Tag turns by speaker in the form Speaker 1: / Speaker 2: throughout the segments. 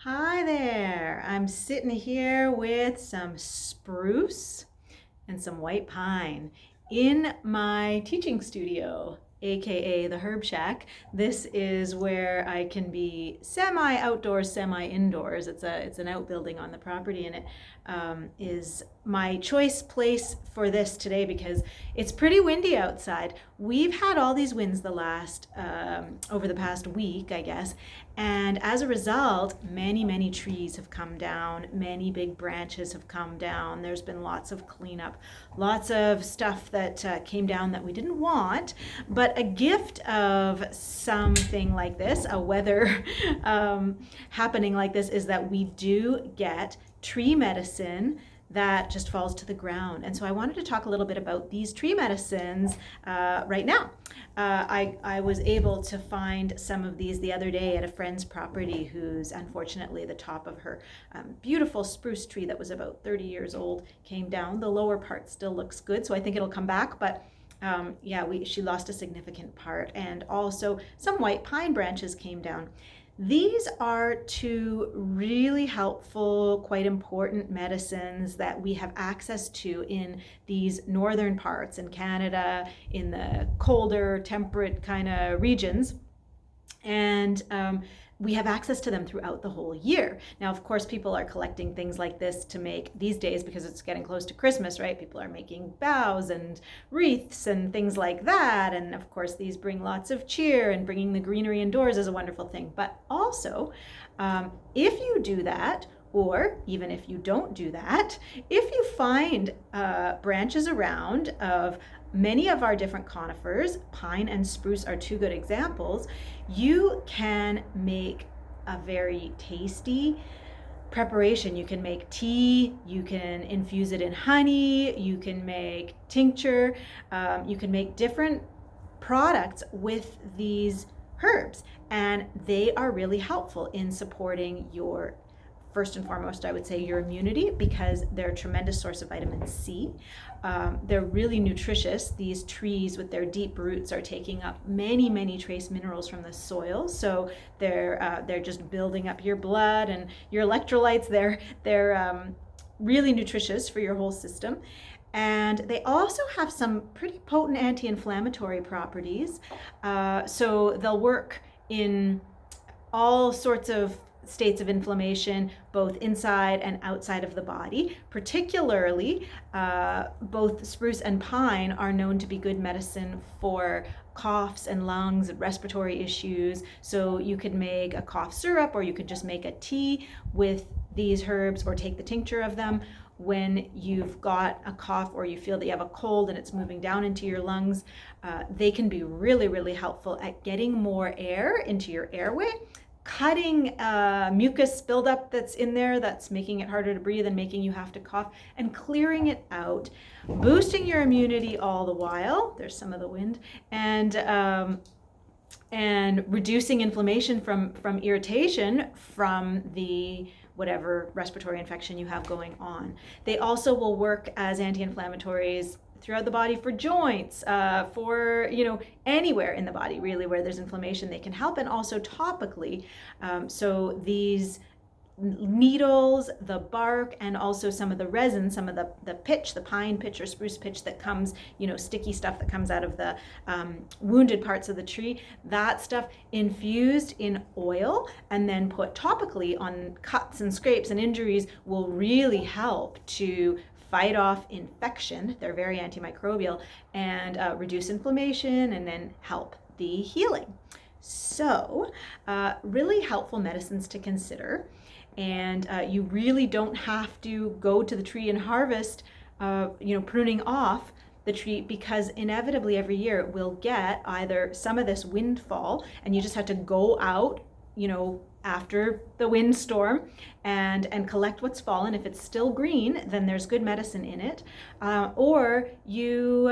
Speaker 1: Hi there. I'm sitting here with some spruce and some white pine in my teaching studio, aka the Herb Shack. This is where I can be semi outdoors, semi indoors. It's an outbuilding on the property, and it is my choice place for this today because it's pretty windy outside. We've had all these winds the last over the past week, I guess, and as a result, many trees have come down. Many big branches have come down. There's been lots of cleanup, lots of stuff that came down that we didn't want. But a gift of something like this, a weather happening like this, is that we do get tree medicine that just falls to the ground. And so I wanted to talk a little bit about these tree medicines right now. I was able to find some of these the other day at a friend's property whose, unfortunately, the top of her beautiful spruce tree that was about 30 years old came down. The lower part still looks good, so I think it'll come back, but she lost a significant part. And also some white pine branches came down. These are two really helpful, quite important medicines that we have access to in these northern parts in Canada, in the colder, temperate kind of regions. And we have access to them throughout the whole year. Now, of course, people are collecting things like this to make these days because it's getting close to Christmas, right? People are making boughs and wreaths and things like that. And of course, these bring lots of cheer, and bringing the greenery indoors is a wonderful thing. But also, if you do that, or even if you don't do that, if you find branches around of many of our different conifers, pine and spruce are two good examples, you can make a very tasty preparation. You can make tea, you can infuse it in honey, you can make tincture, you can make different products with these herbs, and they are really helpful in supporting your, first and foremost, I would say, your immunity, because they're a tremendous source of vitamin C. They're really nutritious. These trees with their deep roots are taking up many trace minerals from the soil, so they're just building up your blood and your electrolytes. They're really nutritious for your whole system. And they also have some pretty potent anti-inflammatory properties. So they'll work in all sorts of states of inflammation, both inside and outside of the body. Particularly, both spruce and pine are known to be good medicine for coughs and lungs and respiratory issues. So you could make a cough syrup, or you could just make a tea with these herbs, or take the tincture of them when you've got a cough or you feel that you have a cold and it's moving down into your lungs. They can be really helpful at getting more air into your airway, cutting mucus buildup that's in there that's making it harder to breathe and making you have to cough, and clearing it out, boosting your immunity all the while. There's some of the wind. And reducing inflammation from irritation from the whatever respiratory infection you have going on. They also will work as anti-inflammatories throughout the body for joints, for anywhere in the body really where there's inflammation. They can help, and also topically. So these needles, the bark, and also some of the resin, some of the pitch, the pine pitch or spruce pitch that comes, sticky stuff that comes out of the wounded parts of the tree, that stuff infused in oil and then put topically on cuts and scrapes and injuries will really help to fight off infection. They're very antimicrobial, and reduce inflammation, and then help the healing. So really helpful medicines to consider. And you really don't have to go to the tree and harvest, pruning off the tree, because inevitably every year we'll get either some of this windfall, and you just have to go out, after the windstorm and collect what's fallen. If it's still green, then there's good medicine in it. Or you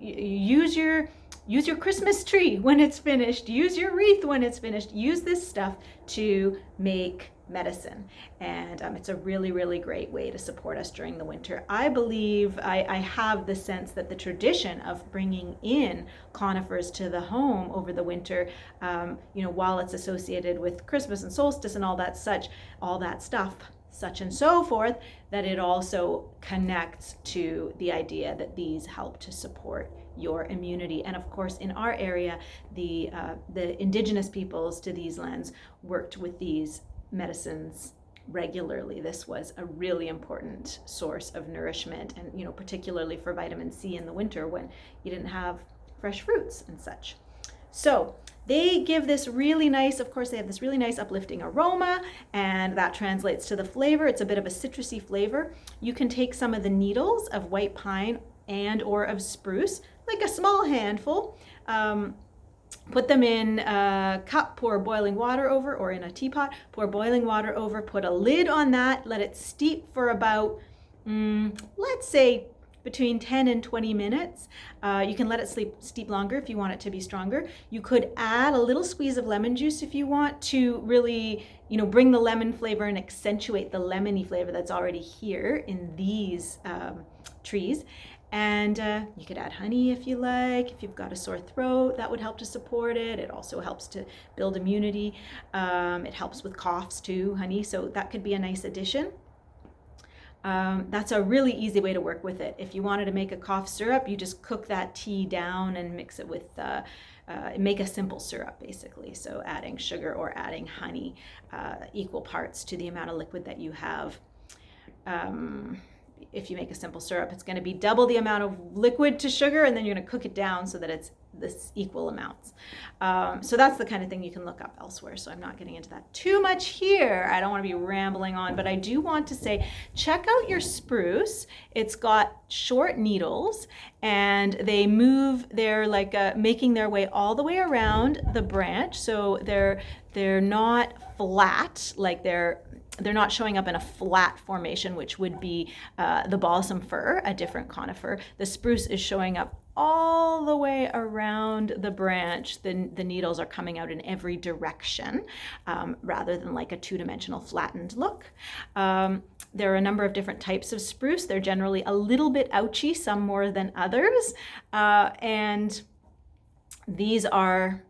Speaker 1: use your use your Christmas tree when it's finished. Use your wreath when it's finished. Use this stuff to make medicine. And it's a really, really great way to support us during the winter. I believe, I have the sense that the tradition of bringing in conifers to the home over the winter, while it's associated with Christmas and solstice and all that stuff, such and so forth, that it also connects to the idea that these help to support your immunity. And of course, in our area, the indigenous peoples to these lands worked with these medicines regularly. This was a really important source of nourishment, and particularly for vitamin C in the winter when you didn't have fresh fruits and such. So they give this really nice, of course, they have this really nice uplifting aroma, and that translates to the flavor. It's a bit of a citrusy flavor. You can take some of the needles of white pine and or of spruce, like a small handful, put them in a cup, pour boiling water over, or in a teapot, pour boiling water over, put a lid on that, let it steep for about, let's say, between 10 and 20 minutes. You can let it steep longer if you want it to be stronger. You could add a little squeeze of lemon juice if you want to really, bring the lemon flavor and accentuate the lemony flavor that's already here in these trees. And you could add honey if you like. If you've got a sore throat, that would help to support it. It also helps to build immunity. It helps with coughs too, honey. So that could be a nice addition. That's a really easy way to work with it. If you wanted to make a cough syrup, you just cook that tea down and mix it with, make a simple syrup basically. So adding sugar or adding honey, equal parts to the amount of liquid that you have. If you make a simple syrup, it's going to be double the amount of liquid to sugar, and then you're going to cook it down so that it's this equal amounts. So that's the kind of thing you can look up elsewhere. So I'm not getting into that too much here. I don't want to be rambling on, but I do want to say, check out your spruce. It's got short needles, and they move, they're like making their way all the way around the branch. So they're not flat, like they're not showing up in a flat formation, which would be the balsam fir, a different conifer. The spruce is showing up all the way around the branch. The needles are coming out in every direction, rather than like a two-dimensional flattened look. There are a number of different types of spruce. They're generally a little bit ouchy, some more than others. And these are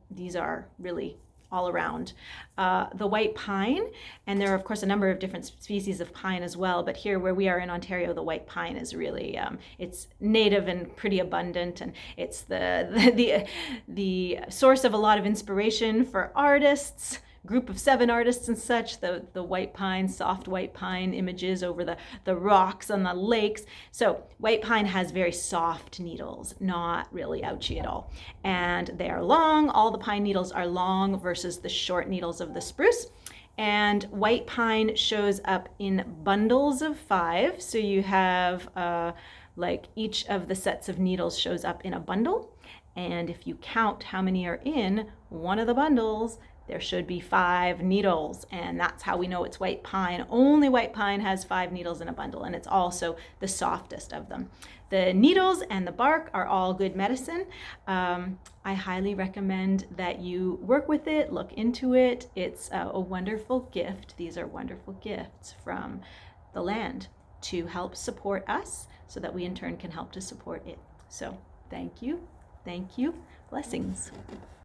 Speaker 1: really all around. The white pine, and there are of course a number of different species of pine as well, but here where we are in Ontario, the white pine is really, it's native and pretty abundant, and it's the source of a lot of inspiration for artists, group of 7 artists and such, the white pine, soft white pine images over the rocks on the lakes. So white pine has very soft needles, not really ouchy at all. And they are long. All the pine needles are long versus the short needles of the spruce. And white pine shows up in bundles of 5. So you have like each of the sets of needles shows up in a bundle. And if you count how many are in one of the bundles, there should be 5 needles, and that's how we know it's white pine. Only white pine has 5 needles in a bundle, and it's also the softest of them. The needles and the bark are all good medicine. I highly recommend that you work with it, look into it. It's a wonderful gift. These are wonderful gifts from the land to help support us so that we in turn can help to support it. So thank you. Blessings.